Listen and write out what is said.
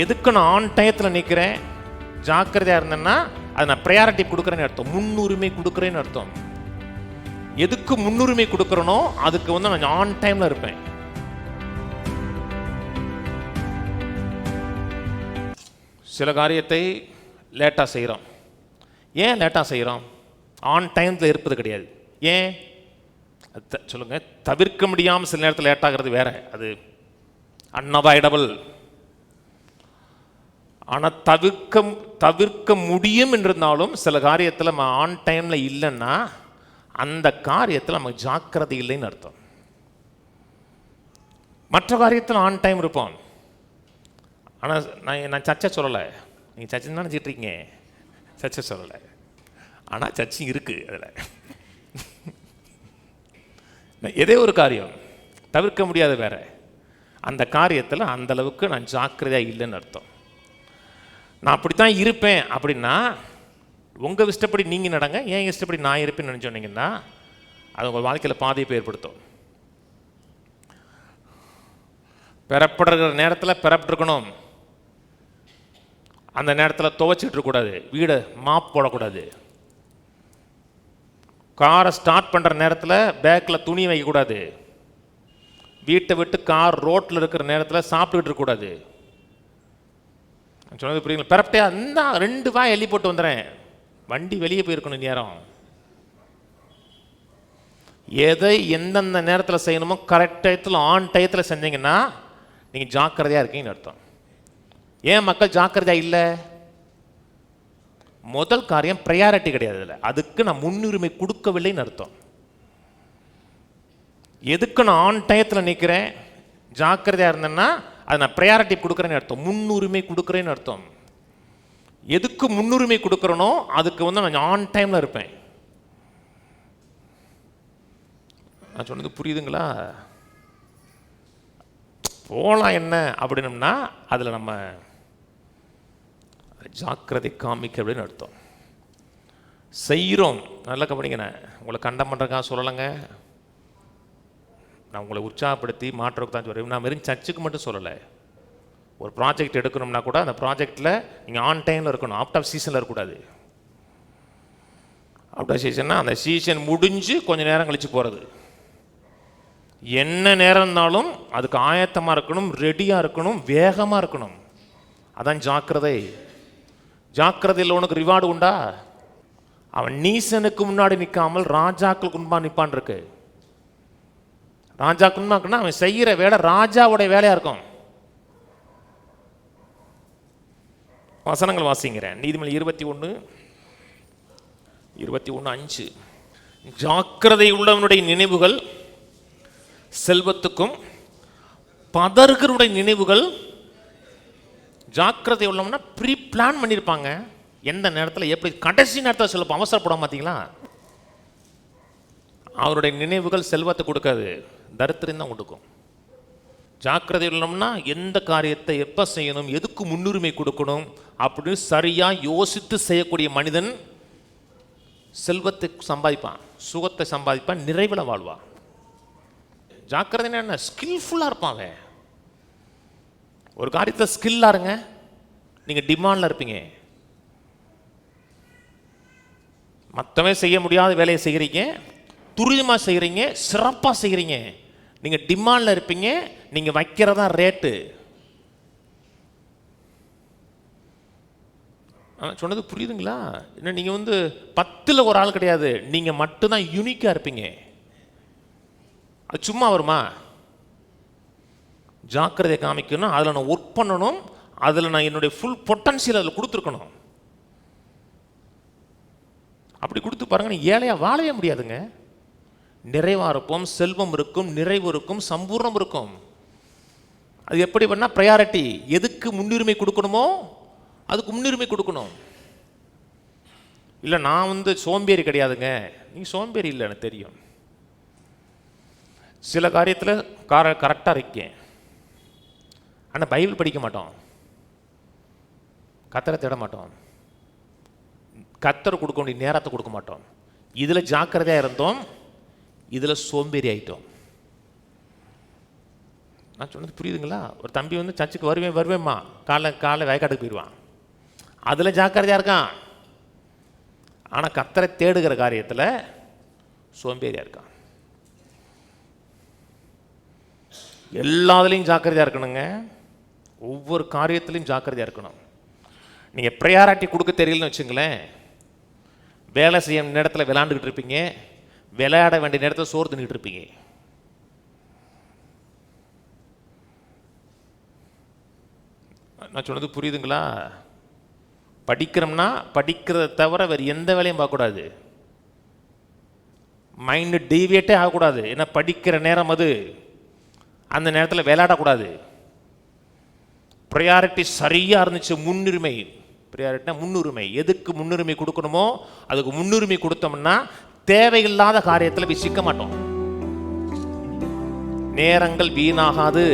எதுக்கு நான் ஆன் டயத்தில் நிற்கிறேன், ஜாக்கிரதையாக இருந்தேன்னா அது நான் ப்ரையாரிட்டி கொடுக்குறேன்னு அர்த்தம், முன்னுரிமை கொடுக்குறேன்னு அர்த்தம். எதுக்கு முன்னுரிமை கொடுக்குறனோ அதுக்கு வந்து நான் ஆன் டைமில் இருப்பேன். சில காரியத்தை லேட்டாக செய்கிறோம். ஏன் லேட்டாக செய்கிறோம்? ஆன் டைமில் இருப்பது கிடையாது. ஏன் சொல்லுங்கள். தவிர்க்க முடியாமல் சில நேரத்தில் லேட் ஆகிறது வேற, அது அன்அவாய்டபிள். ஆனால் தவிர்க்க முடியும் என்றிருந்தாலும் சில காரியத்தில் நம்ம ஆன் டைமில் இல்லைன்னா அந்த காரியத்தில் நமக்கு ஜாக்கிரதை இல்லைன்னு அர்த்தம். மற்ற காரியத்தில் ஆன் டைம் இருப்போம். ஆனால் நான் சர்ச்சை சொல்லலை, நீங்கள் சர்ச்சை நினச்சிட்டு இருக்கீங்க, சர்ச்சை சொல்லலை. ஆனால் சர்ச்சை இருக்குது. அதில் ஏதோ ஒரு காரியம் தவிர்க்க முடியாத வேற, அந்த காரியத்தில் அந்த அளவுக்கு நான் ஜாக்கிரதையாக இல்லைன்னு அர்த்தம். நான் அப்படித்தான் இருப்பேன் அப்படின்னா உங்கள் இஷ்டப்படி நீங்கள் நடங்க, ஏன் இஷ்டப்படி நான் இருப்பேன்னு நினச்சோன்னீங்கன்னா அது உங்கள் வாழ்க்கையில் பாதிப்பை ஏற்படுத்தும். பெறப்படுற நேரத்தில் பெறப்பட்டுருக்கணும், அந்த நேரத்தில் துவைச்சிட்டு இருக்கக்கூடாது, வீடை மாப் போடக்கூடாது. காரை ஸ்டார்ட் பண்ணுற நேரத்தில் பேக்கில் துணி வைக்கக்கூடாது. வீட்டை விட்டு கார் ரோட்டில் இருக்கிற நேரத்தில் சாப்பிட்டுக்கிட்டு இருக்கக்கூடாது. சொன்னது புரியுங்களா? பெறப்பட்டே அந்த 2 வாய் எள்ளி போட்டு வந்துடுறேன், வண்டி வெளியே போயிருக்கணும் நேரம். எதை எந்தெந்த நேரத்தில் செய்யணுமோ கரெக்ட் டயத்தில் ஆன் டயத்தில் செஞ்சீங்கன்னா நீங்கள் ஜாக்கிரதையாக இருக்கீங்கன்னு அர்த்தம். ஏன் மக்கள் ஜாக்கிரதையாக இல்லை? முதல் காரியம் ப்ரையாரிட்டி கிடையாது, இல்லை அதுக்கு நான் முன்னுரிமை கொடுக்கவில்லைன்னு அர்த்தம். எதுக்கு நான் ஆன் டயத்தில் நிற்கிறேன், ஜாக்கிரதையாக இருந்தேன்னா அது நான் ப்ரையாரிட்டி கொடுக்குறேன்னு அர்த்தம், முன்னுரிமை கொடுக்குறேன்னு அர்த்தம். எதுக்கு முன்னுரிமை கொடுக்குறனோ அதுக்கு வந்து நான் ஆன் டைமில் இருப்பேன். நான் சொன்னது புரியுதுங்களா? போகலாம் என்ன அப்படின்னம்னா அதில் நம்ம ஜாக்கிரதை காமிக்க அப்படின்னு அர்த்தம். செய்கிறோம், நல்லா கவனிங்க, உங்களை கண்டம் பண்ணுறதுக்காக சொல்லலைங்க, நான் உங்களை உற்சாகப்படுத்தி மாற்றுறதுக்கு தான் சொல்கிறேன். நான் வெறும் சர்ச்சுக்கு மட்டும் சொல்லலை. ஒரு ப்ராஜெக்ட் எடுக்கணும்னா கூட அந்த ப்ராஜெக்டில் நீங்கள் ஆன் டைமில் இருக்கணும், அவுட் ஆஃப் சீசனில் இருக்கக்கூடாது. அவுட் ஆஃப் சீசன்னா அந்த சீசன் முடிஞ்சு கொஞ்சம் நேரம் கழித்து போகிறது. என்ன நேரம் இருந்தாலும் அதுக்கு ஆயத்தமாக இருக்கணும், ரெடியாக இருக்கணும், வேகமாக இருக்கணும். அதான் ஜாக்கிரதை. ஜாக்கிரதையில் உனக்கு ரிவார்டு உண்டா? அவன் நீசனுக்கு முன்னாடி நிற்காமல் ராஜாக்களுக்கு முன்பாக நிற்பான் இருக்கு. ராஜாக்கு முன்னாக்குன்னா அவன் செய்கிற வேலை ராஜாவுடைய வேலையாக இருக்கும். வசனங்கள் வாசிக்கிறேன். நீதிமொழி 21:5. ஜாக்கிரதை உள்ளவனுடைய நினைவுகள் செல்வத்துக்கும், பதர்களுடைய நினைவுகள். ஜாக்கிரதை உள்ளவனா ப்ரீ பிளான் பண்ணியிருப்பாங்க, எந்த நேரத்தில் எப்படி, கடைசி நேரத்தில் சொல்ல அவசரப்பட மாட்டீங்களா? அவருடைய நினைவுகள் செல்வத்தை கொடுக்காது, தரித்திரம் தான் கொடுக்கும். ஜாக்கிரதை உள்ளோம்னா எந்த காரியத்தை எப்போ செய்யணும், எதுக்கு முன்னுரிமை கொடுக்கணும் அப்படின்னு சரியாக யோசித்து செய்யக்கூடிய மனிதன் செல்வத்தை சம்பாதிப்பான், சுகத்தை சம்பாதிப்பான், நிறைவில் வாழ்வான். ஜாக்கிரதை என்ன, ஸ்கில்ஃபுல்லாக இருப்பாங்க. ஒரு காரியத்தை ஸ்கில்லாக இருங்க, நீங்கள் டிமாண்டில் இருப்பீங்க. மற்றவன் செய்ய முடியாத வேலையை செய்கிறீங்க, துரிதமாக செய்கிறீங்க, சிறப்பாக செய்கிறீங்க, நீங்கள் டிமாண்டில் இருப்பீங்க. நீங்கள் வைக்கிறதா ரேட்டு. சொன்னது புரியுதுங்களா? என்ன, நீங்கள் வந்து 10ல் ஒரு ஆள் கிடையாது, நீங்கள் மட்டும்தான் யூனிக்காக இருப்பீங்க. அது சும்மா வருமா? ஜாக்கிரதை காமிக்கணும், அதில் நான் ஒர்க் பண்ணணும், அதில் நான் என்னுடைய ஃபுல் பொட்டன்ஷியல் அதில் கொடுத்துருக்கணும். அப்படி கொடுத்து பாருங்க, ஏழையாக வாழவே முடியாதுங்க. நிறைவாக இருப்போம், செல்வம் இருக்கும், நிறைவு இருக்கும், சம்பூர்ணம் இருக்கும். அது எப்படி பண்ணால் ப்ரையாரிட்டி, எதுக்கு முன்னுரிமை கொடுக்கணுமோ அதுக்கு முன்னுரிமை கொடுக்கணும். இல்லை நான் வந்து சோம்பேறி கிடையாதுங்க, நீங்கள் சோம்பேறி இல்லை, எனக்கு தெரியும். சில காரியத்தில் கரெக்டாக இருக்கேன், ஆனால் பைபிள் படிக்க மாட்டோம், கத்தரை தேட மாட்டோம், கத்தரை கொடுக்க வேண்டிய நேரத்தை கொடுக்க மாட்டோம். இதில் ஜாக்கிரதையாக இருந்தோம், இதில் சோம்பேறி ஆகிட்டோம். நான் சொன்னது புரியுதுங்களா? ஒரு தம்பி வந்து சர்ச்சுக்கு வருவேம்மா, காலை வயக்காட்டுக்கு போயிடுவான். அதில் ஜாக்கிரதையாக இருக்கான். ஆனால் கர்த்தரை தேடுகிற காரியத்தில் சோம்பேறியாக இருக்கான். எல்லாத்துலேயும் ஜாக்கிரதையாக இருக்கணுங்க. ஒவ்வொரு காரியத்திலையும் ஜாக்கிரதையாக இருக்கணும். நீங்கள் ப்ரையாரிட்டி கொடுக்க தெரியலன்னு வச்சுங்களேன், வேலை செய்ய நேரத்தில் விளையாண்டுக்கிட்டு இருப்பீங்க, விளையாட வேண்டிய நேரத்தில் சோறு தின்னுக்கிட்டு இருப்பீங்க. நான் சொன்னது புரியுதுங்களா? படிக்கிறோம்னா படிக்கிறத தவிர வேறு எந்த வேலையும் பார்க்கக்கூடாது. மைண்டு டீவியேட்டே ஆகக்கூடாது. ஏன்னா படிக்கிற நேரம் அது. அந்த நேரத்தில் விளையாடக்கூடாது. ப்ரையாரிட்டி சரியாக இருந்துச்சு. முன்னுரிமை, ப்ரையாரிட்டினா முன்னுரிமை. எதுக்கு முன்னுரிமை கொடுக்கணுமோ அதுக்கு முன்னுரிமை கொடுத்தோம்னா தேவையில்லாத காரியத்தில் போய் சிக்க மாட்டோம். நேரங்கள் வீணாகாது.